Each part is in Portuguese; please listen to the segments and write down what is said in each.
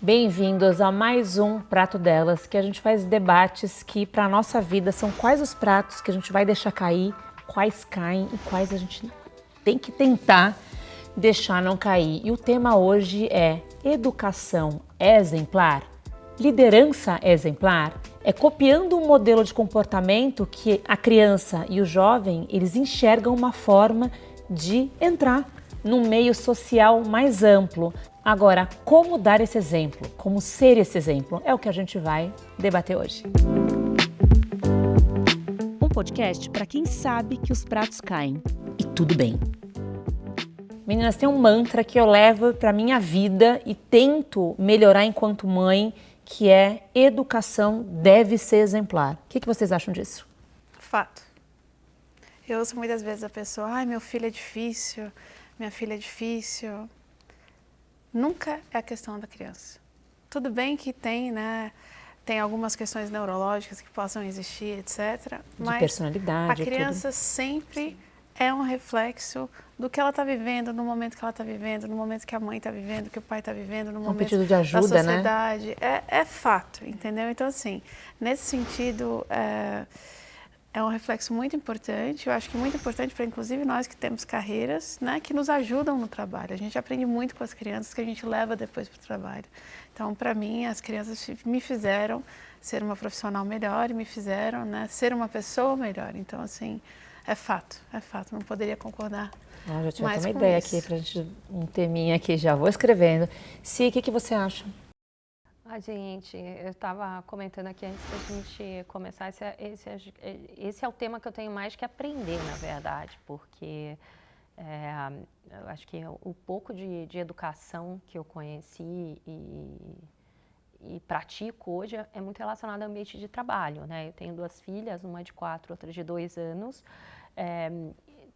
Bem-vindos a mais um Prato Delas, que a gente faz debates que para a nossa vida são quais os pratos que a gente vai deixar cair, quais caem e quais a gente tem que tentar deixar não cair. E o tema hoje é educação exemplar? Liderança exemplar? É copiando um modelo de comportamento que a criança e o jovem, eles enxergam uma forma de entrar num meio social mais amplo. Agora, como dar esse exemplo? Como ser esse exemplo? É o que a gente vai debater hoje. Um podcast para quem sabe que os pratos caem. E tudo bem. Meninas, tem um mantra que eu levo para minha vida e tento melhorar enquanto mãe, que é educação deve ser exemplar. O que vocês acham disso? Fato. Eu ouço muitas vezes a pessoa, ai, meu filho é difícil, minha filha é difícil. Nunca é a questão da criança. Tudo bem que tem, né, tem algumas questões neurológicas que possam existir, etc. Mas de personalidade, a criança sempre é um reflexo do que ela está vivendo, no momento que ela está vivendo, no momento que a mãe está vivendo, que o pai está vivendo, no momento pedido de ajuda, da sociedade. Né? É fato, entendeu? Então, assim, nesse sentido, é um reflexo muito importante, eu acho que muito importante para, inclusive, nós que temos carreiras, né, que nos ajudam no trabalho. A gente aprende muito com as crianças que a gente leva depois para o trabalho. Então, para mim, as crianças me fizeram ser uma profissional melhor e me fizeram, né, ser uma pessoa melhor. Então, assim, é fato, não poderia concordar. Já tinha até uma ideia aqui para a gente, um teminha aqui, já vou escrevendo. Si, o que você acha? Gente, eu estava comentando aqui antes da gente começar, esse é o tema que eu tenho mais que aprender, na verdade, porque eu acho que o pouco de educação que eu conheci e pratico hoje é muito relacionado ao ambiente de trabalho, né? Eu tenho 2 filhas, uma de 4, outra de 2 anos,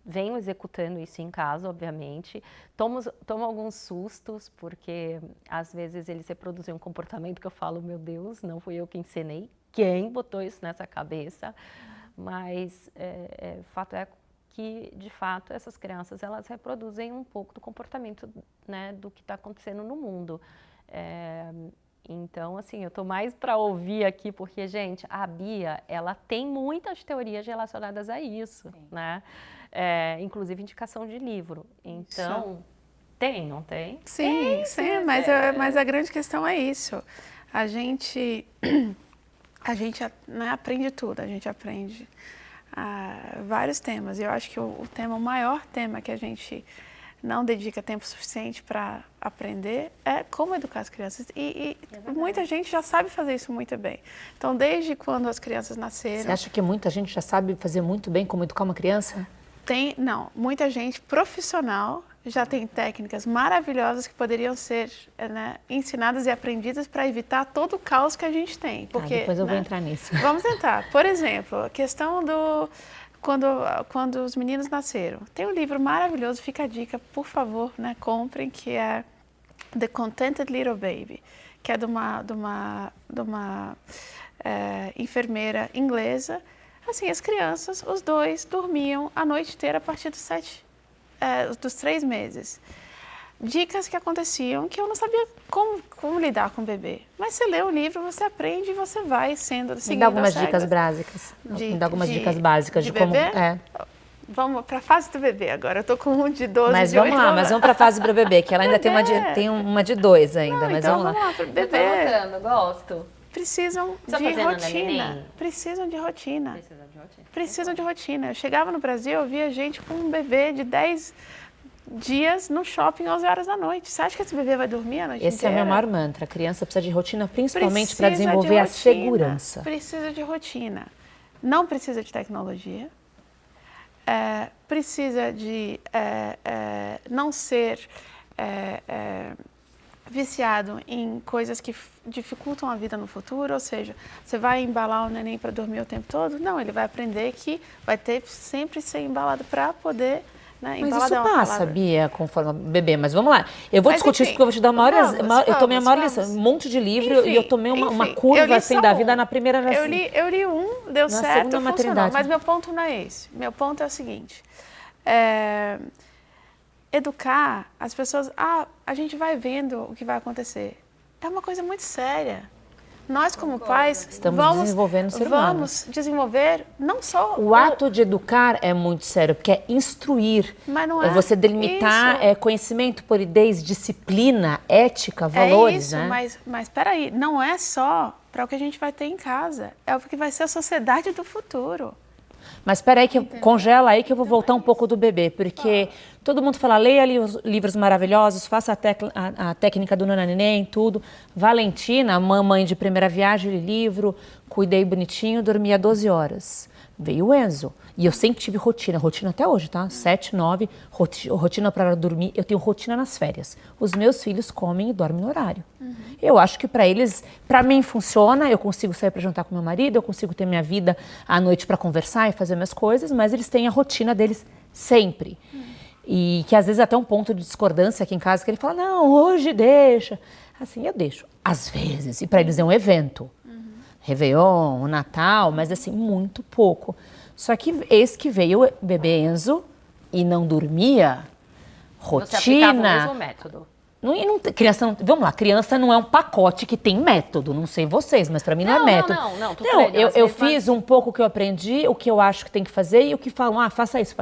venho executando isso em casa, obviamente, tomo alguns sustos, porque às vezes eles reproduzem um comportamento que eu falo, meu Deus, não fui eu que ensinei, quem botou isso nessa cabeça? Mas o fato é que, de fato, essas crianças, elas reproduzem um pouco do comportamento, né, do que está acontecendo no mundo. Então, assim, eu estou mais para ouvir aqui, porque, gente, a Bia, ela tem muitas teorias relacionadas a isso, né? Inclusive indicação de livro. Então, tem, não tem? Sim, mas a grande questão é isso. A gente né, aprende tudo, a gente aprende vários temas. E eu acho que o maior tema que a gente não dedica tempo suficiente para aprender é como educar as crianças. E muita gente já sabe fazer isso muito bem. Então, desde quando as crianças nasceram... Você acha que muita gente já sabe fazer muito bem como educar uma criança? Muita gente profissional já tem técnicas maravilhosas que poderiam ser, né, ensinadas e aprendidas para evitar todo o caos que a gente tem. Porque, depois eu vou entrar nisso. Vamos tentar. Por exemplo, a questão do... Quando os meninos nasceram. Tem um livro maravilhoso, fica a dica, por favor, né, comprem, que é The Contented Little Baby, que é de uma enfermeira inglesa. Assim, as crianças, os 2, dormiam a noite inteira a partir dos 3 meses. Dicas que aconteciam que eu não sabia como lidar com o bebê. Mas você lê o livro, você aprende e você vai seguindo as regras. Me dá algumas dicas básicas. Me dá algumas dicas básicas de como... Vamos para a fase do bebê agora. Eu tô com um de 12, mas de 8. Mas vamos para a fase do bebê, que ela ainda tem uma de 2 ainda. Não, mas então vamos lá. Bebê. Eu tô gosto. Precisam de rotina. Precisam de rotina. Eu chegava no Brasil, eu via gente com um bebê de 10 dias no shopping às 11 horas da noite. Você acha que esse bebê vai dormir a noite inteira? Esse é o meu maior mantra. A criança precisa de rotina, principalmente para desenvolver a segurança. Precisa de rotina. Não precisa de tecnologia. Precisa de não ser viciado em coisas que dificultam a vida no futuro, ou seja, você vai embalar o neném para dormir o tempo todo? Não, ele vai aprender que vai ter sempre ser embalado para poder... Né? Mas isso passa, Bia, conforme o bebê. Mas vamos lá. Eu vou discutir isso porque eu vou te dar eu tomei a maior lição, um monte de livro e eu tomei uma curva assim da vida na primeira... Eu li um, deu certo, funcionou. Mas meu ponto não é esse. Meu ponto é o seguinte. Educar as pessoas... a gente vai vendo o que vai acontecer. é uma coisa muito séria. Nós, como pais, estamos desenvolvendo o ser humano. Vamos desenvolver não só... O ato de educar é muito sério, porque é instruir. Mas não é você delimitar conhecimento, polidez, disciplina, ética, valores, né? Mas peraí, não é só para o que a gente vai ter em casa, é o que vai ser a sociedade do futuro. Mas espera aí, congela aí que eu vou voltar um pouco do bebê, porque todo mundo fala, leia livros maravilhosos, faça a técnica do nananém, tudo. Valentina, mamãe de primeira viagem, li livro, cuidei bonitinho, dormia 12 horas. Veio o Enzo, e eu sempre tive rotina até hoje, tá? 7, 9, rotina para dormir, eu tenho rotina nas férias. Os meus filhos comem e dormem no horário. Eu acho que para eles, para mim funciona, eu consigo sair para jantar com meu marido, eu consigo ter minha vida à noite para conversar e fazer minhas coisas, mas eles têm a rotina deles sempre. E que às vezes até um ponto de discordância aqui em casa, que ele fala, não, hoje deixa. Assim, eu deixo. Às vezes, e para eles é um evento. Réveillon, Natal, mas assim, muito pouco. Só que eis que veio o bebê Enzo e não dormia, rotina... Você aplicava o mesmo método? Vamos lá, criança não é um pacote que tem método, não sei vocês, mas para mim não é método. Não, eu fiz um pouco o que eu aprendi, o que eu acho que tem que fazer e o que falam, faça isso.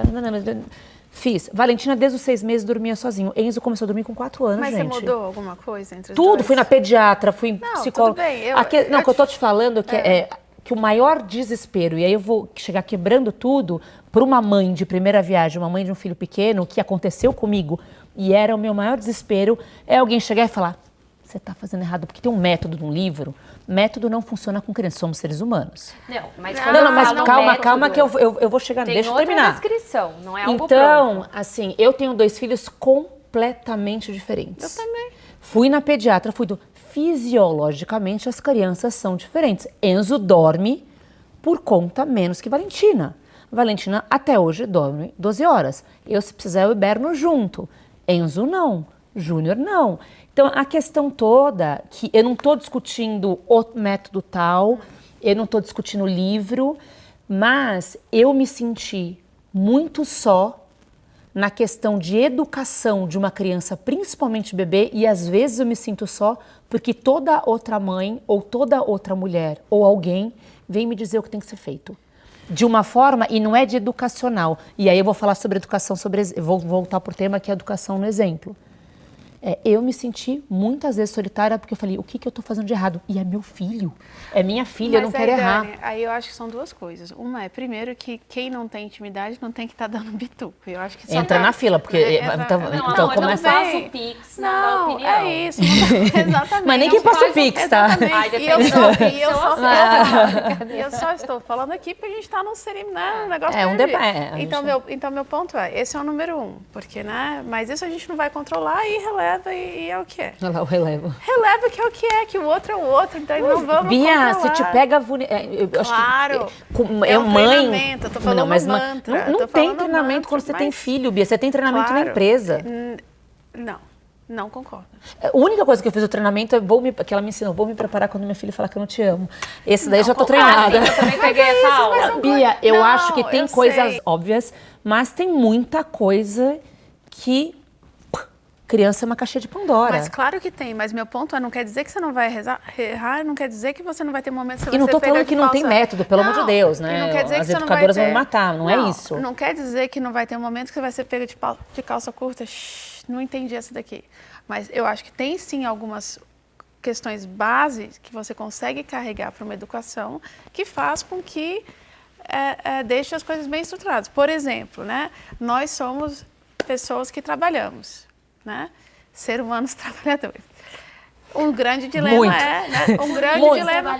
Fiz. Valentina, desde os 6 meses, dormia sozinho. Enzo começou a dormir com 4 anos, mas gente. Mas você mudou alguma coisa entre os Tudo, dois? fui na pediatra, fui psicóloga. Tudo bem. O que eu tô te falando que o maior desespero, e aí eu vou chegar quebrando tudo, para uma mãe de primeira viagem, uma mãe de um filho pequeno, que aconteceu comigo, e era o meu maior desespero, é alguém chegar e falar, você está fazendo errado, porque tem um método no livro. Método não funciona com crianças, somos seres humanos. Mas calma que eu vou chegar, deixa eu terminar. Tem outra descrição, não é algo então, pronto. assim, eu tenho 2 filhos completamente diferentes. Eu também. Fui na pediatra, fisiologicamente as crianças são diferentes. Enzo dorme por conta menos que Valentina. Valentina até hoje dorme 12 horas. Eu, se precisar, eu hiberno junto. Enzo não, Júnior não. Então, a questão toda, que eu não estou discutindo o método tal, eu não estou discutindo o livro, mas eu me senti muito só na questão de educação de uma criança, principalmente bebê, e às vezes eu me sinto só porque toda outra mãe ou toda outra mulher ou alguém vem me dizer o que tem que ser feito. De uma forma, e não é de educacional. E aí eu vou falar sobre educação, vou voltar para o tema que é educação no exemplo. Eu me senti muitas vezes solitária porque eu falei, o que eu estou fazendo de errado? E é meu filho, é minha filha, eu não quero errar. Dani, aí eu acho que são 2 coisas. Uma é, primeiro, que quem não tem intimidade não tem que estar dando bituco. Eu acho que entra na fila, porque então começa a faça o Pix, não dá opinião. É isso, exatamente. Mas nem que passa o Pix, tá? E eu só estou falando aqui porque a gente está num negócio debate. Então, meu ponto esse é o número 1, porque, né? Mas isso a gente não vai controlar e releva e é o que é. Olha lá o relevo. Releva que é o que é, que o outro é o outro, então não vamos Bia, controlar. se te pega... Claro. É um mãe... treinamento, eu tô falando mantra. Não tem treinamento quando você tem filho, Bia. Você tem treinamento na empresa. Não concordo. A única coisa que eu fiz o treinamento é que ela me ensinou, vou me preparar quando minha filha falar que eu não te amo. Esse daí já tô treinada. Eu também peguei essa aula. Bia, eu acho que tem coisas óbvias, mas tem muita coisa que... Criança é uma caixinha de Pandora. Mas claro que tem, mas meu ponto não quer dizer que você não vai errar, não quer dizer que você não vai ter momentos que você vai ser pega de E não tô falando que não tem método, pelo amor de Deus, né? Não quer dizer As que educadoras você não vai ter... vão me matar, não é isso. Não quer dizer que não vai ter um momento que você vai ser pega de calça curta. Não entendi essa daqui. Mas eu acho que tem sim algumas questões básicas que você consegue carregar para uma educação que faz com que deixe as coisas bem estruturadas. Por exemplo, né? Nós somos pessoas que trabalhamos. Né? Ser humanos trabalhadores. Um grande dilema um grande dilema.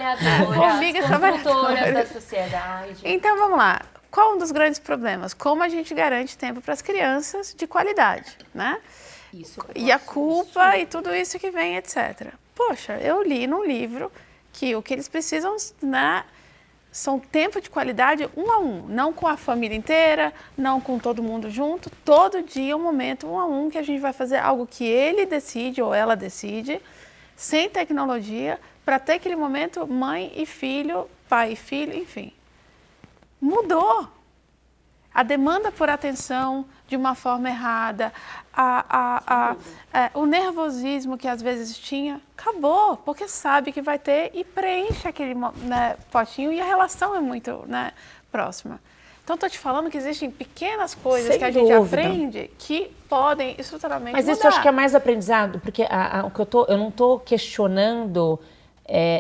Formigas trabalhadoras da sociedade. Então vamos lá. Qual um dos grandes problemas? Como a gente garante tempo para as crianças de qualidade, né? E a culpa e tudo isso que vem, etc. Poxa, eu li num livro que o que eles precisam, né? São tempo de qualidade 1 a 1, não com a família inteira, não com todo mundo junto, todo dia um momento 1 a 1 que a gente vai fazer algo que ele decide ou ela decide, sem tecnologia, para ter aquele momento mãe e filho, pai e filho, enfim. Mudou. A demanda por atenção de uma forma errada, o nervosismo que às vezes tinha, acabou, porque sabe que vai ter e preenche aquele, né, potinho e a relação é muito, né, próxima. Então, estou te falando que existem pequenas coisas Sem que a gente dúvida. aprende que podem estruturalmente mudar. Mas isso eu acho que é mais aprendizado, porque o que eu não estou questionando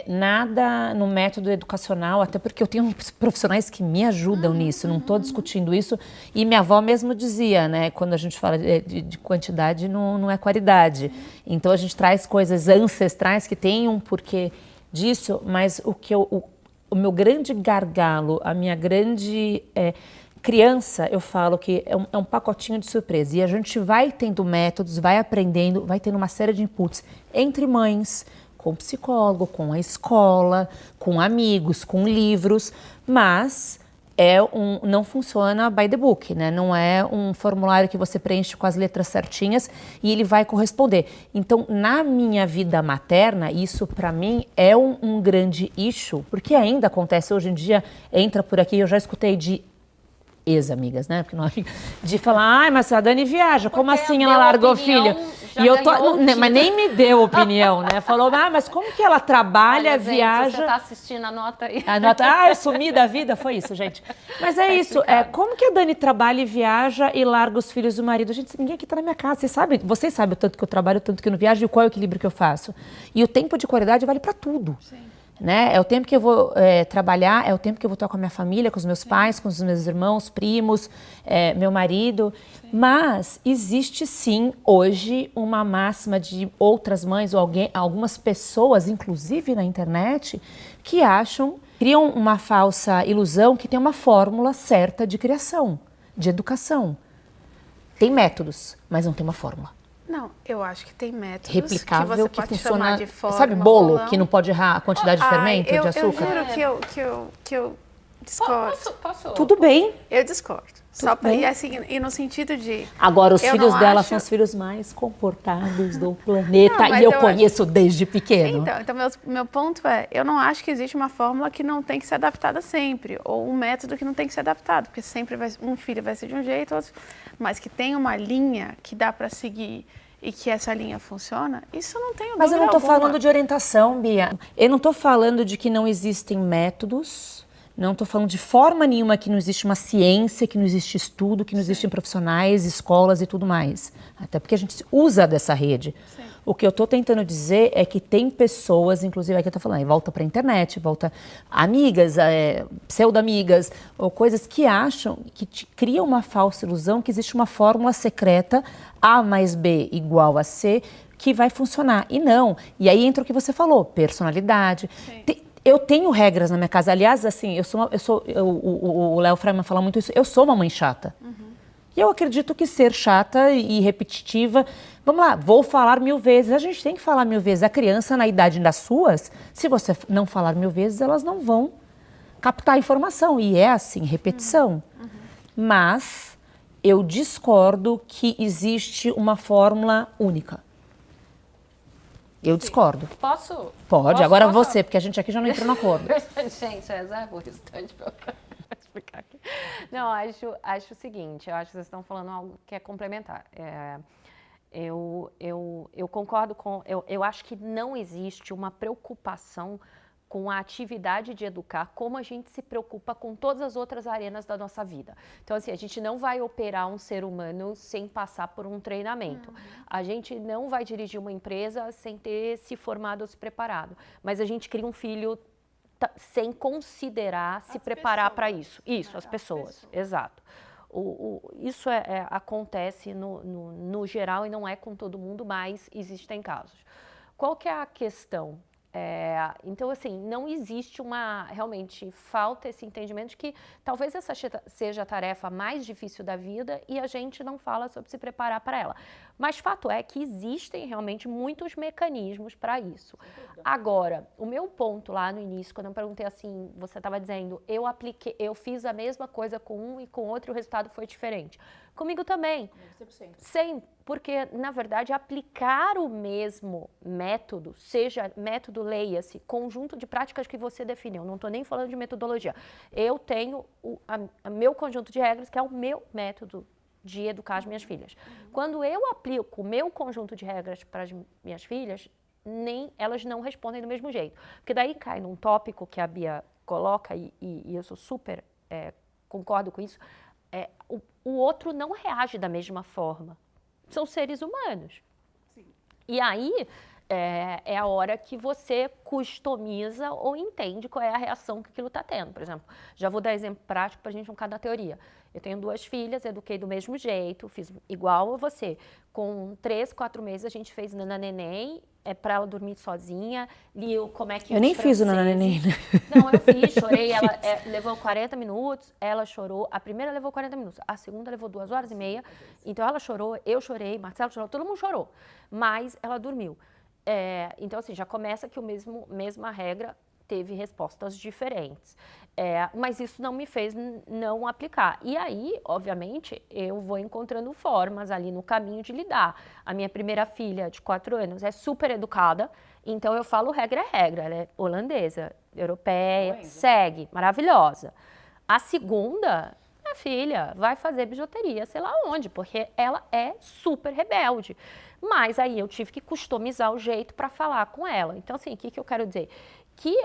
nada no método educacional, até porque eu tenho profissionais que me ajudam nisso, não estou discutindo isso. E minha avó mesmo dizia, né, quando a gente fala de quantidade, não é qualidade. Então, a gente traz coisas ancestrais que têm um porquê disso, mas o meu grande gargalo, a minha grande criança, eu falo que é um pacotinho de surpresa. E a gente vai tendo métodos, vai aprendendo, vai tendo uma série de inputs entre mães, com psicólogo, com a escola, com amigos, com livros, mas não funciona by the book, né? Não é um formulário que você preenche com as letras certinhas e ele vai corresponder. Então, na minha vida materna, isso para mim é um grande issue, porque ainda acontece hoje em dia, entra por aqui, eu já escutei de ex-amigas, né? Porque não, de falar, ai, mas a Dani viaja, como assim ela largou o filho? E eu mas nem me deu opinião, né? Falou, mas como que ela trabalha, Olha, viaja? Gente, se você tá assistindo, anota aí. Eu sumi da vida, foi isso, gente. Mas é isso, como que a Dani trabalha e viaja e larga os filhos do marido? Gente, ninguém aqui tá na minha casa, vocês sabem o tanto que eu trabalho, o tanto que eu não viajo e qual é o equilíbrio que eu faço. E o tempo de qualidade vale para tudo. Sim. Né? É o tempo que eu vou trabalhar, é o tempo que eu vou estar com a minha família, com os meus pais, com os meus irmãos, primos, meu marido. Sim. Mas existe sim, hoje, uma máxima de outras mães ou algumas pessoas, inclusive na internet, que criam uma falsa ilusão que tem uma fórmula certa de criação, de educação. Tem métodos, mas não tem uma fórmula. Não, eu acho que tem métodos replicável que você pode funciona, chamar de forma, sabe bolo que não pode errar a quantidade de fermento, de açúcar? Eu juro que eu discordo. Posso? Tudo bem. Eu discordo. Só para ir assim, e no sentido de... Agora, os filhos dela são os filhos mais comportados do planeta e eu conheço desde pequeno. Então meu ponto eu não acho que existe uma fórmula que não tem que ser adaptada sempre, ou um método que não tem que ser adaptado, porque sempre um filho vai ser de um jeito, outro, mas que tem uma linha que dá para seguir e que essa linha funciona, isso não tem dúvida. Mas eu não estou alguma. falando de orientação, Bia. Eu não estou falando de que não existem métodos. Não estou falando de forma nenhuma que não existe uma ciência, que não existe estudo, que não existem profissionais, escolas e tudo mais. Até porque a gente usa dessa rede. Sim. O que eu estou tentando dizer é que tem pessoas, inclusive aqui eu estou falando, volta para a internet, volta amigas, pseudo-amigas, ou coisas que acham, que te criam uma falsa ilusão que existe uma fórmula secreta, A mais B igual a C, que vai funcionar. E não. E aí entra o que você falou, personalidade. Eu tenho regras na minha casa. Aliás, assim, o Léo Freiman fala muito isso. Eu sou uma mãe chata. Uhum. E eu acredito que ser chata e repetitiva... Vamos lá, vou falar 1000 vezes. A gente tem que falar 1000 vezes. A criança, na idade das suas, se você não falar 1000 vezes, elas não vão captar a informação. E é assim, repetição. Uhum. Mas eu discordo que existe uma fórmula única. Eu discordo. Posso? Pode, agora você, porque a gente aqui já não entrou no acordo. Gente, reserva o restante para eu explicar aqui. Não, acho o seguinte, eu acho que vocês estão falando algo que é complementar. Eu concordo com... Eu acho que não existe uma preocupação com a atividade de educar, como a gente se preocupa com todas as outras arenas da nossa vida. Então, assim, a gente não vai operar um ser humano sem passar por um treinamento. Uhum. A gente não vai dirigir uma empresa sem ter se formado ou se preparado. Mas a gente cria um filho sem considerar se preparar para isso. Isso, as pessoas. Exato. Isso acontece no geral e não é com todo mundo, mas existem casos. Qual que é a questão? Então, assim, não existe realmente falta esse entendimento de que talvez essa seja a tarefa mais difícil da vida e a gente não fala sobre se preparar para ela. Mas fato é que existem realmente muitos mecanismos para isso. Agora, o meu ponto lá no início, quando eu perguntei assim, você estava dizendo, eu fiz a mesma coisa com um e com outro e o resultado foi diferente. Comigo também. 100%. Sempre. Porque, na verdade, aplicar o mesmo método, seja método, leia-se, conjunto de práticas que você definiu, não estou nem falando de metodologia. Eu tenho meu conjunto de regras, que é o meu método de educar as minhas filhas. Quando eu aplico o meu conjunto de regras para as minhas filhas, elas não respondem do mesmo jeito. Porque daí cai num tópico que a Bia coloca, e eu sou super, concordo com isso, o outro não reage da mesma forma. São seres humanos. Sim. E aí é a hora que você customiza ou entende qual é a reação que aquilo está tendo. Por exemplo, já vou dar exemplo prático para a gente não ficar na teoria. Eu tenho 2 filhas, eduquei do mesmo jeito, fiz igual a você. Com 3, 4 meses a gente fez nananeném, para ela dormir sozinha, li como é que eu nem fiz o nananeném. Não, eu fiz, chorei, ela levou 40 minutos, ela chorou, a primeira levou 40 minutos, a segunda levou 2 horas e meia, então ela chorou, eu chorei, Marcelo chorou, todo mundo chorou, mas ela dormiu. Então assim, já começa que a mesma regra teve respostas diferentes. Mas isso não me fez não aplicar. E aí, obviamente, eu vou encontrando formas ali no caminho de lidar. A minha primeira filha, de 4 anos, é super educada, então eu falo regra é regra. Ela é holandesa, europeia, segue, maravilhosa. A segunda, minha filha, vai fazer bijuteria, sei lá onde, porque ela é super rebelde. Mas aí eu tive que customizar o jeito para falar com ela. Então, assim, o que eu quero dizer? Que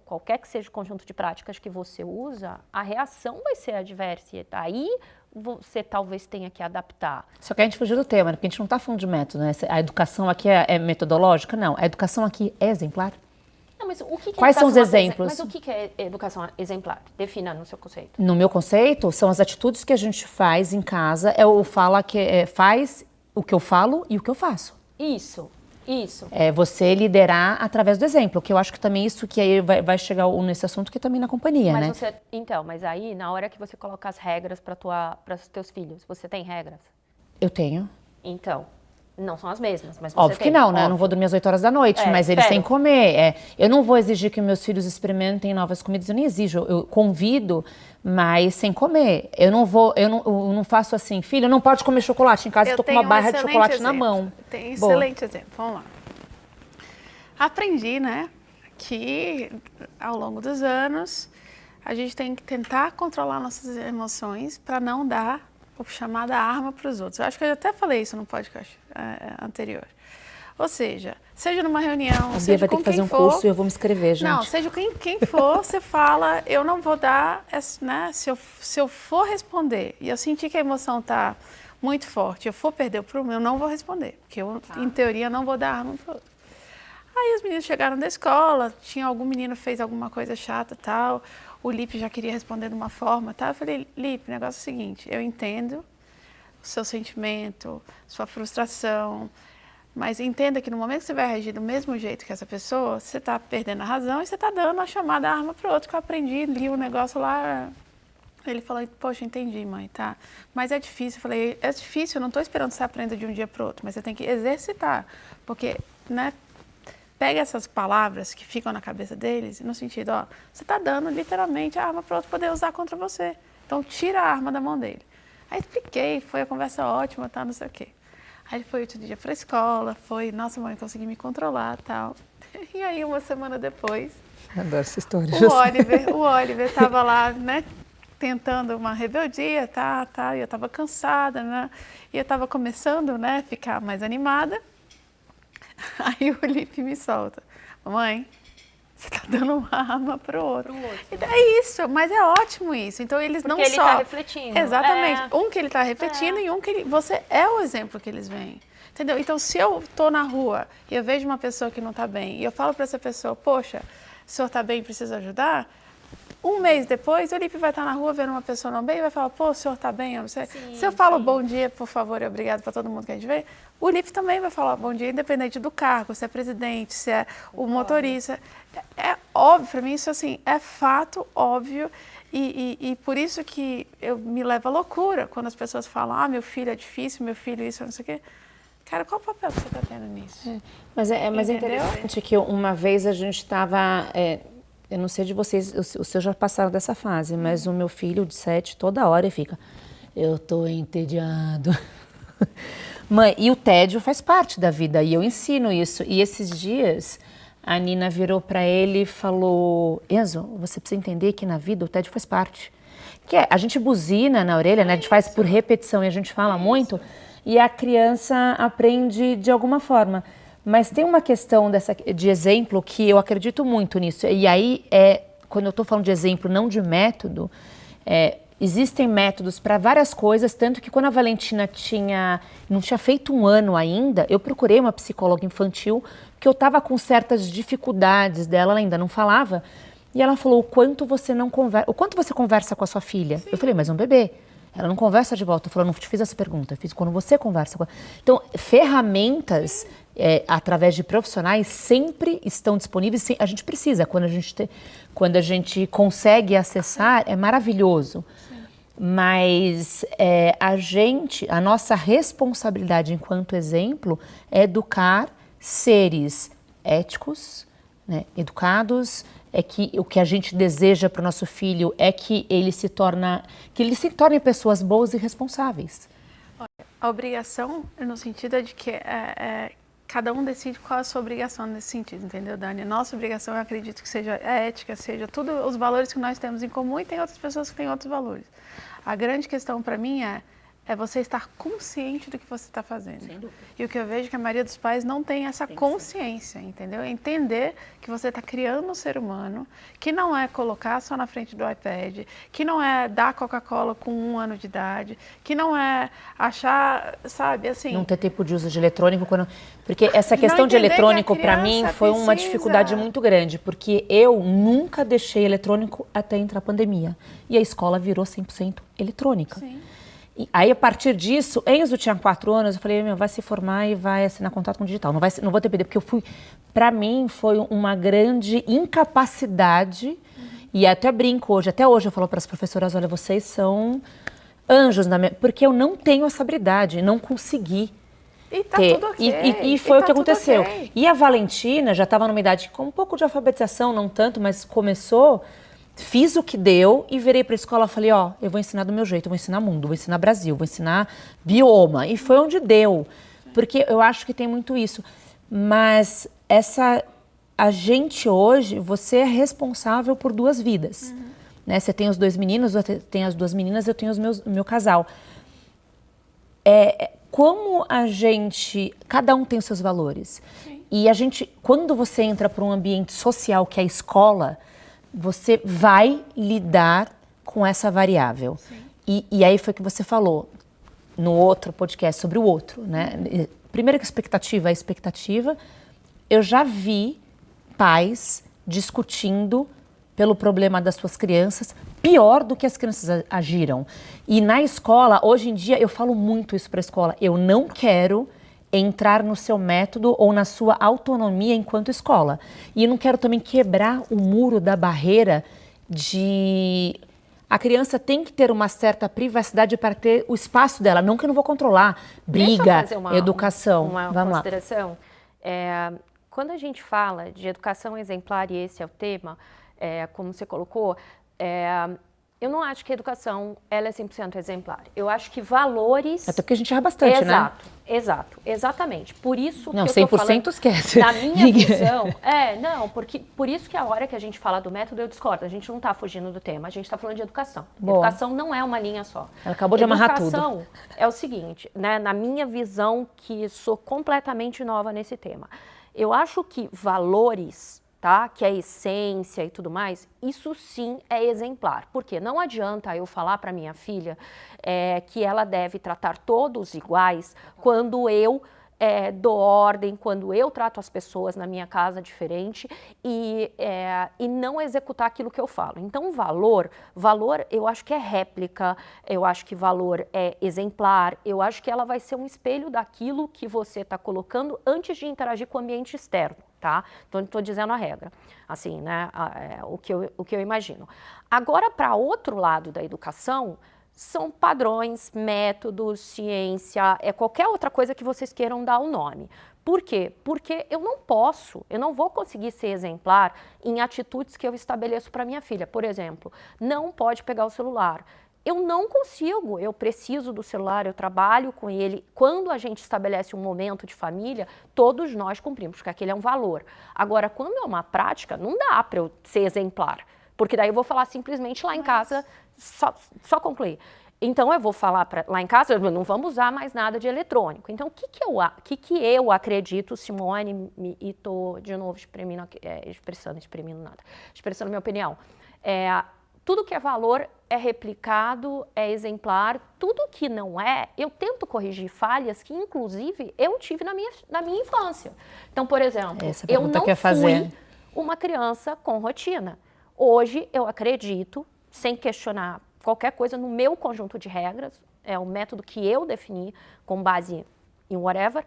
qualquer que seja o conjunto de práticas que você usa, a reação vai ser adversa. Aí você talvez tenha que adaptar. Só que a gente fugiu do tema, né? Porque a gente não está falando de método, né? A educação aqui é metodológica? Não. A educação aqui é exemplar? Não, mas o que Quais são os exemplos? Mas o que é educação exemplar? Defina no seu conceito. No meu conceito, são as atitudes que a gente faz em casa. Eu falo que faz o que eu falo e o que eu faço. Isso. É você liderar através do exemplo, que eu acho que também isso que aí vai chegar nesse assunto que também na companhia, mas né? Mas aí, na hora que você coloca as regras para os teus filhos, você tem regras? Eu tenho. Então, não são as mesmas, mas você Óbvio tem. que não, né? Eu não vou dormir às 8 horas da noite, mas eles têm que comer. Eu não vou exigir que meus filhos experimentem novas comidas, eu nem exijo, eu convido, mas sem comer. Eu não faço assim, filho, não pode comer chocolate em casa, eu tô com uma barra de chocolate na mão. Tem um excelente exemplo, vamos lá. Aprendi, né, que ao longo dos anos a gente tem que tentar controlar nossas emoções para não dar o chamada arma para os outros. Eu acho que eu até falei isso no podcast anterior. Ou seja numa reunião, seja vai ter que fazer um curso e eu vou me inscrever, gente. Não, seja quem for, você fala, eu não vou dar, né, se eu for responder e eu sentir que a emoção está muito forte, eu for perder o prumo, eu não vou responder, porque eu, em teoria, não vou dar arma para o outro. Aí os meninos chegaram da escola, algum menino fez alguma coisa chata, tal, o Lipe já queria responder de uma forma, tal. Eu falei, Lipe, o negócio é o seguinte, eu entendo o seu sentimento, sua frustração, mas entenda que no momento que você vai reagir do mesmo jeito que essa pessoa, você está perdendo a razão e você está dando a chamada arma para o outro, que eu aprendi, li um negócio lá. Ele falou, poxa, entendi, mãe, tá. Mas é difícil. Eu falei, é difícil, eu não estou esperando que você aprenda de um dia para o outro, mas você tem que exercitar, porque, né, pega essas palavras que ficam na cabeça deles, no sentido, você está dando literalmente a arma para o outro poder usar contra você. Então, tira a arma da mão dele. Aí expliquei, foi a conversa ótima, tá, não sei o quê. Aí ele foi outro dia para a escola, nossa mãe, consegui me controlar, tal. E aí, uma semana depois, adoro essa história. O Oliver estava lá, né, tentando uma rebeldia, e eu estava cansada, né, e eu estava começando, né, ficar mais animada. Aí o Lipe me solta, mamãe, você está dando uma arma para o outro. Então, é isso, mas é ótimo isso. Então eles porque não ele está refletindo. Exatamente. Um que ele está refletindo e um que você é o exemplo que eles veem. Entendeu? Então, se eu estou na rua e eu vejo uma pessoa que não está bem e eu falo para essa pessoa, poxa, o senhor está bem, precisa ajudar? Um mês depois, o Lipe vai estar na rua vendo uma pessoa não bem e vai falar, pô, o senhor está bem? Eu não sei. Se eu falo bom dia, por favor, e obrigado para todo mundo que a gente vê, o Lipe também vai falar bom dia, independente do cargo, se é presidente, se é o motorista. É óbvio, para mim isso assim, é fato óbvio e por isso que me leva à loucura quando as pessoas falam, meu filho é difícil, meu filho isso, não sei o quê. Cara, qual o papel que você está tendo nisso? Mas é interessante que uma vez a gente estava... eu não sei de vocês, os seus já passaram dessa fase, mas o meu filho de 7, toda hora ele fica, eu tô entediado. Mãe, e o tédio faz parte da vida, e eu ensino isso. E esses dias, a Nina virou para ele e falou, Enzo, você precisa entender que na vida o tédio faz parte. Que é, a gente buzina na orelha, né? A gente faz por repetição e a gente fala muito, e a criança aprende de alguma forma. Mas tem uma questão de exemplo que eu acredito muito nisso. E aí, quando eu estou falando de exemplo, não de método, existem métodos para várias coisas, tanto que quando a Valentina não tinha feito 1 ano ainda, eu procurei uma psicóloga infantil, porque eu estava com certas dificuldades dela, ela ainda não falava, e ela falou, o quanto você conversa com a sua filha? Sim. Eu falei, mas é um bebê. Ela não conversa de volta. Eu falei, não te fiz essa pergunta, eu fiz quando você conversa com ela. Então, ferramentas, através de profissionais, sempre estão disponíveis. A gente precisa, quando a gente consegue acessar, é maravilhoso. Sim. Mas a nossa responsabilidade enquanto exemplo é educar seres éticos, né, educados, que o que a gente deseja para o nosso filho é que eles se tornem pessoas boas e responsáveis. A obrigação, no sentido de que cada um decide qual é a sua obrigação nesse sentido, entendeu, Dani? Nossa obrigação, eu acredito que seja a ética, seja tudo os valores que nós temos em comum, e tem outras pessoas que têm outros valores. A grande questão para mim é você estar consciente do que você está fazendo. Sem dúvida. E o que eu vejo é que a maioria dos pais não tem essa consciência, entendeu? Entender que você está criando um ser humano, que não é colocar só na frente do iPad, que não é dar Coca-Cola com 1 ano de idade, que não é achar, sabe, assim... Não ter tempo de uso de eletrônico, porque essa questão de eletrônico, para mim, foi uma dificuldade muito grande, porque eu nunca deixei eletrônico até entrar a pandemia. E a escola virou 100% eletrônica. Sim. E aí, a partir disso, Enzo tinha 4 anos, eu falei, vai se formar e vai assinar contrato com digital. Não vou ter PD, porque para mim, foi uma grande incapacidade. E até brinco hoje, eu falo para as professoras, olha, vocês são anjos, porque eu não tenho essa habilidade, não consegui. E tá tudo ok. E foi o que aconteceu. Okay. E a Valentina já estava numa idade com um pouco de alfabetização, não tanto, mas começou... Fiz o que deu e virei para a escola e falei, eu vou ensinar do meu jeito, eu vou ensinar mundo, vou ensinar Brasil, vou ensinar bioma. E foi onde deu, porque eu acho que tem muito isso. Mas a gente hoje, você é responsável por 2 vidas. Né? Você tem os 2 meninos, eu tenho as 2 meninas, eu tenho o meu casal. Como cada um tem os seus valores. Sim. E quando você entra para um ambiente social que é a escola, você vai lidar com essa variável. E aí foi o que você falou no outro podcast sobre o outro, né? Primeiro que a expectativa, eu já vi pais discutindo pelo problema das suas crianças, pior do que as crianças agiram. E na escola, hoje em dia, eu falo muito isso para a escola, eu não quero entrar no seu método ou na sua autonomia enquanto escola. E eu não quero também quebrar o muro da barreira de... A criança tem que ter uma certa privacidade para ter o espaço dela. Não que eu não vou controlar briga, educação. Uma consideração. Quando a gente fala de educação exemplar, e esse é o tema, como você colocou, eu não acho que a educação ela é 100% exemplar. Eu acho que valores... Até porque a gente erra bastante, né? Exatamente. Por isso não, que eu tô 100% falando, esquece. na minha visão... por isso que a hora que a gente fala do método, eu discordo. A gente não está fugindo do tema, a gente está falando de educação. Boa. Educação não é uma linha só. Ela acabou de amarrar tudo. Educação é o seguinte, né, na minha visão, que sou completamente nova nesse tema. Eu acho que valores... Tá? Que é essência e tudo mais, isso sim é exemplar. Porque não adianta eu falar para minha filha que ela deve tratar todos iguais quando eu dou ordem, quando eu trato as pessoas na minha casa diferente e não executar aquilo que eu falo. Então, valor eu acho que é réplica, eu acho que valor é exemplar, eu acho que ela vai ser um espelho daquilo que você está colocando antes de interagir com o ambiente externo. Tá? Então, estou dizendo a regra, assim, né? O que eu imagino. Agora, para outro lado da educação, são padrões, métodos, ciência, qualquer outra coisa que vocês queiram dar o nome. Por quê? Porque eu não vou conseguir ser exemplar em atitudes que eu estabeleço para minha filha. Por exemplo, não pode pegar o celular. Eu não consigo, eu preciso do celular, eu trabalho com ele. Quando a gente estabelece um momento de família, todos nós cumprimos, porque aquele é um valor. Agora, quando é uma prática, não dá para eu ser exemplar. Porque daí eu vou falar simplesmente lá em casa, só concluir. Então, eu vou falar lá em casa, não vamos usar mais nada de eletrônico. Então, o que eu acredito, Simone, e estou, de novo, expressando minha opinião. Tudo que é valor é replicado, é exemplar. Tudo que não é, eu tento corrigir falhas que, inclusive, eu tive na minha infância. Então, por exemplo, eu não fui uma criança com rotina. Hoje, eu acredito, sem questionar qualquer coisa no meu conjunto de regras, é o método que eu defini com base em whatever,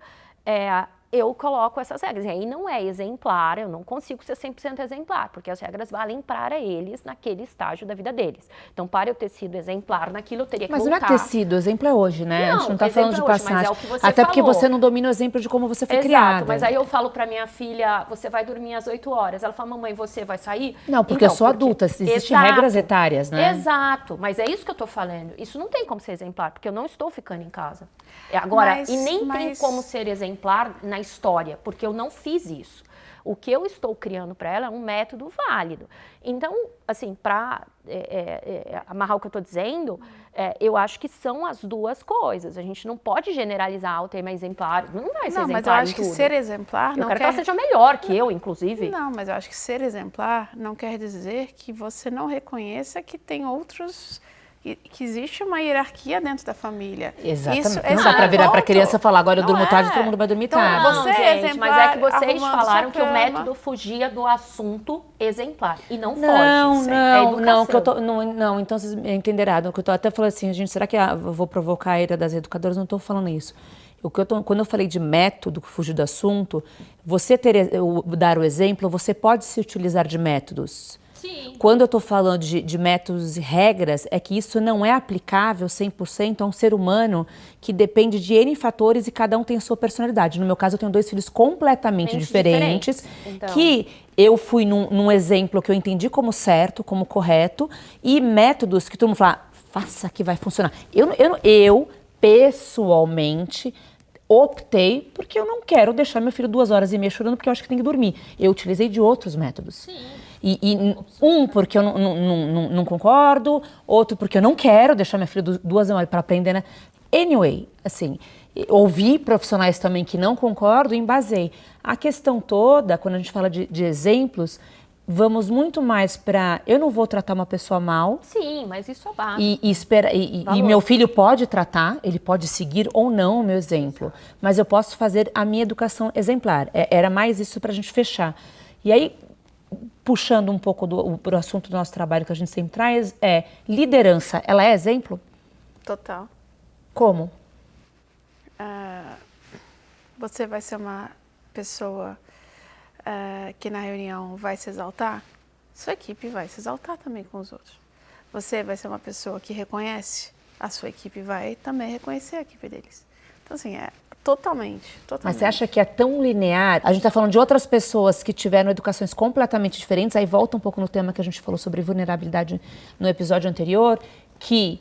eu coloco essas regras. E aí não é exemplar, eu não consigo ser 100% exemplar, porque as regras valem para eles naquele estágio da vida deles. Então, para eu ter sido exemplar naquilo, eu teria que voltar. Mas não é ter sido, o exemplo é hoje, né? A gente não está falando de passagem. Mas é o que você Até falou. porque você não domina o exemplo de como você foi criada. Mas aí eu falo para minha filha, você vai dormir às 8 horas. Ela fala, mamãe, você vai sair? Não, porque eu sou adulta, existem regras etárias, né? Exato, mas é isso que eu estou falando. Isso não tem como ser exemplar, porque eu não estou ficando em casa. Agora, e nem tem como ser exemplar na história, porque eu não fiz isso. O que eu estou criando para ela é um método válido. Então, assim, para amarrar o que eu estou dizendo, eu acho que são as duas coisas. A gente não pode generalizar o tema exemplar. Não vai ser exemplar. Não, mas eu acho que ser exemplar não quer... que ela seja melhor que eu, inclusive. Não, mas eu acho que ser exemplar não quer dizer que você não reconheça que tem outros... que existe uma hierarquia dentro da família. Exatamente. Isso, não dá pra virar pra criança e falar, agora eu durmo tarde, todo mundo vai dormir tarde. Não, gente, mas é que vocês falaram que o método fugia do assunto exemplar. E não foge. Não, então vocês entenderam errado. Eu tô até falando assim, gente, será que eu vou provocar a ira das educadoras? Não estou falando isso. Quando eu falei de método, que fugiu do assunto, dar o exemplo, você pode se utilizar de métodos. Sim. Quando eu estou falando de métodos e regras, é que isso não é aplicável 100% a um ser humano que depende de N fatores e cada um tem a sua personalidade. No meu caso, eu tenho 2 filhos completamente diferentes então... que eu fui num exemplo que eu entendi como certo, como correto, e métodos que todo mundo fala, faça que vai funcionar. Eu pessoalmente... optei porque eu não quero deixar meu filho 2h30 chorando porque eu acho que tem que dormir. Eu utilizei de outros métodos. Sim. Porque eu não concordo, outro porque eu não quero deixar meu filho 2h para aprender, né? Anyway, assim, ouvi profissionais também que não concordam e embasei. A questão toda, quando a gente fala de exemplos, vamos muito mais para... Eu não vou tratar uma pessoa mal. Sim, mas isso é básico. E meu filho pode tratar, ele pode seguir ou não o meu exemplo. Mas eu posso fazer a minha educação exemplar. Era mais isso para a gente fechar. E aí, puxando um pouco pro assunto do nosso trabalho que a gente sempre traz, liderança, ela é exemplo? Total. Como? Você vai ser uma pessoa... que na reunião vai se exaltar, sua equipe vai se exaltar também com os outros. Você vai ser uma pessoa que reconhece, a sua equipe vai também reconhecer a equipe deles. Então, assim, totalmente. Mas você acha que é tão linear? A gente está falando de outras pessoas que tiveram educações completamente diferentes, aí volta um pouco no tema que a gente falou sobre vulnerabilidade no episódio anterior, que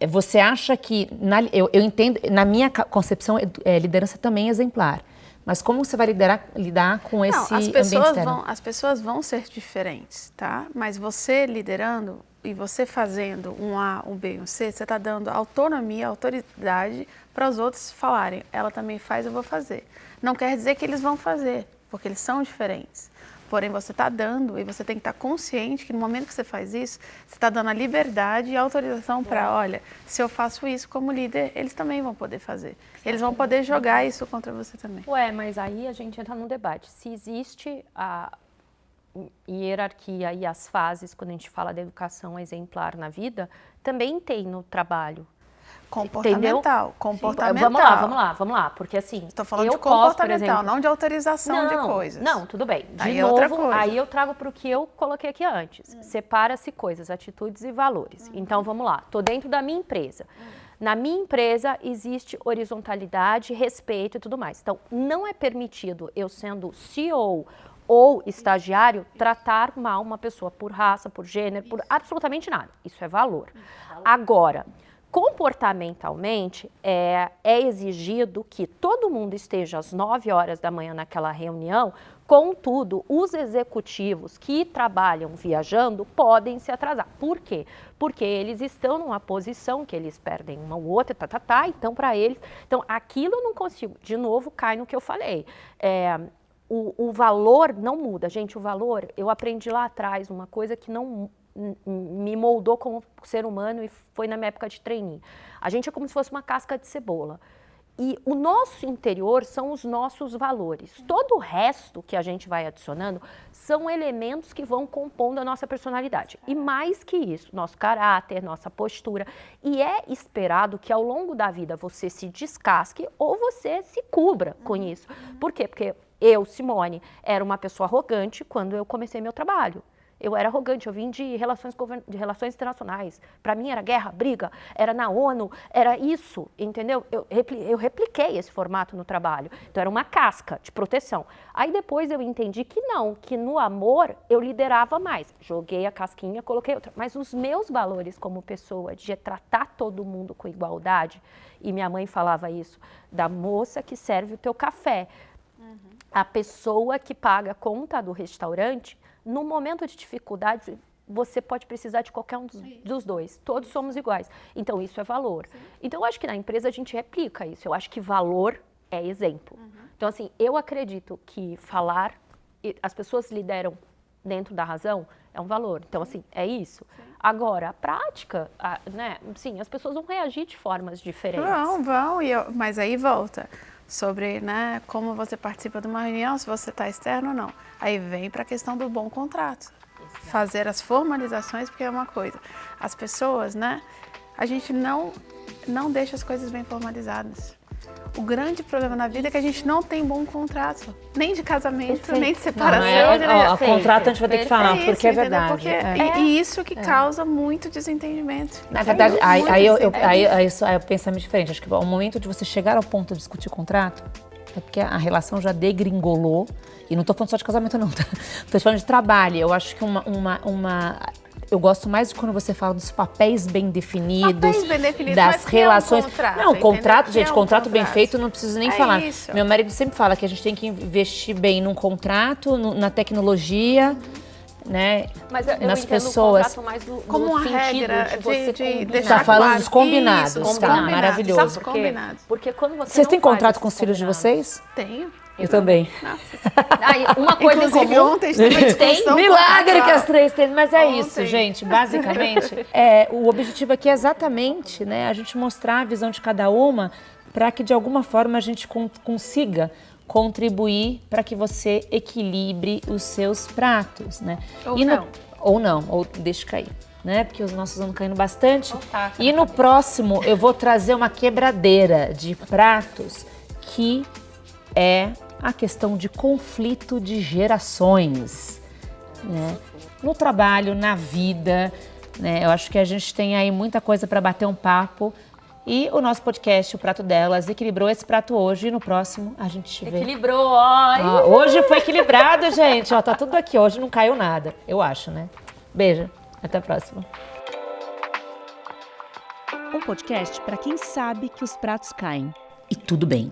você acha que, eu entendo, na minha concepção, liderança também é exemplar. Mas como você vai lidar com esse ambiente externo? As pessoas vão ser diferentes, tá? Mas você liderando e você fazendo um A, um B e um C, você está dando autonomia, autoridade para os outros falarem. Ela também faz, eu vou fazer. Não quer dizer que eles vão fazer, porque eles são diferentes. Porém, você está dando e você tem que estar consciente que no momento que você faz isso, você está dando a liberdade e a autorização para, olha, se eu faço isso como líder, eles também vão poder fazer. Eles vão poder jogar isso contra você também. Mas aí a gente entra num debate. Se existe a hierarquia e as fases, quando a gente fala da educação exemplar na vida, também tem no trabalho. Comportamental. Vamos lá, porque assim... Estou falando de comportamental, não de autorização de coisas. Não, tudo bem. De novo, aí eu trago para o que eu coloquei aqui antes. Separa-se coisas, atitudes e valores. Então, vamos lá. Estou dentro da minha empresa. Na minha empresa existe horizontalidade, respeito e tudo mais. Então, não é permitido eu, sendo CEO ou estagiário, tratar mal uma pessoa por raça, por gênero, por absolutamente nada. Isso é valor. Agora... Comportamentalmente, é exigido que todo mundo esteja às 9 horas da manhã naquela reunião. Contudo, os executivos que trabalham viajando podem se atrasar. Por quê? Porque eles estão numa posição que eles perdem uma ou outra, então para eles... Então, aquilo eu não consigo. De novo, cai no que eu falei. O valor não muda. Gente, o valor, eu aprendi lá atrás uma coisa que não me moldou como ser humano e foi na minha época de trainee. A gente é como se fosse uma casca de cebola. E o nosso interior são os nossos valores. Todo o resto que a gente vai adicionando são elementos que vão compondo a nossa personalidade. E mais que isso, nosso caráter, nossa postura. E é esperado que ao longo da vida você se descasque ou você se cubra com isso. Por quê? Porque eu, Simone, era uma pessoa arrogante quando eu comecei meu trabalho. Eu era arrogante, eu vim de relações internacionais. Para mim era guerra, briga, era na ONU, era isso, entendeu? Eu repliquei esse formato no trabalho. Então era uma casca de proteção. Aí depois eu entendi que não, que no amor eu liderava mais. Joguei a casquinha, coloquei outra. Mas os meus valores como pessoa, de tratar todo mundo com igualdade, e minha mãe falava isso, da moça que serve o teu café, a pessoa que paga a conta do restaurante, no momento de dificuldade, você pode precisar de qualquer um dos dois. Todos somos iguais. Então, isso é valor. Sim. Então, eu acho que na empresa a gente replica isso. Eu acho que valor é exemplo. Então, assim, eu acredito que falar, as pessoas lideram dentro da razão, é um valor. Então, assim, é isso. Sim. Agora, a prática, né? Sim, as pessoas vão reagir de formas diferentes. Vão, mas aí volta. Sobre, né, como você participa de uma reunião, se você está externo ou não. Aí vem para a questão do bom contrato. Exato. Fazer as formalizações, porque é uma coisa. As pessoas, né, a gente não deixa as coisas bem formalizadas. O grande problema na vida é que a gente não tem bom contrato. Nem de casamento, Perfeito. nem de separação. O contrato a gente vai ter que falar, isso, porque é entendeu? verdade. Porque, e isso que causa muito desentendimento. Na verdade, aí é o pensamento diferente. Acho que o momento de você chegar ao ponto de discutir contrato é porque a relação já degringolou. E não estou falando só de casamento, não. Estou falando de trabalho. Eu acho que eu gosto mais de quando você fala dos papéis bem definidos, das relações. Contrato, gente, contrato bem feito, não preciso nem falar. Isso. Meu marido sempre fala que a gente tem que investir bem num contrato, na tecnologia, né? Mas eu nas entendo pessoas. O contrato mais como uma regra de deixar tá falando dos combinados, isso, tá? Maravilhoso. Sabe combinados. Porque quando vocês têm contrato com os filhos de vocês? Tenho. Eu também. Uma coisa inclusive, em comum. Ontem tem milagre que as três têm, mas é isso, gente. Basicamente, o objetivo aqui é exatamente, né, a gente mostrar a visão de cada uma para que de alguma forma a gente consiga contribuir para que você equilibre os seus pratos, né? Ou deixe cair, né? Porque os nossos vão caindo bastante. E no próximo eu vou trazer uma quebradeira de pratos que é a questão de conflito de gerações, né? No trabalho, na vida, né? Eu acho que a gente tem aí muita coisa para bater um papo. E o nosso podcast, O Prato Delas, equilibrou esse prato hoje e no próximo a gente vê. Equilibrou, hoje foi equilibrado, gente. Tá tudo aqui. Hoje não caiu nada, eu acho, né? Beijo. Até a próxima. Um podcast para quem sabe que os pratos caem. E tudo bem.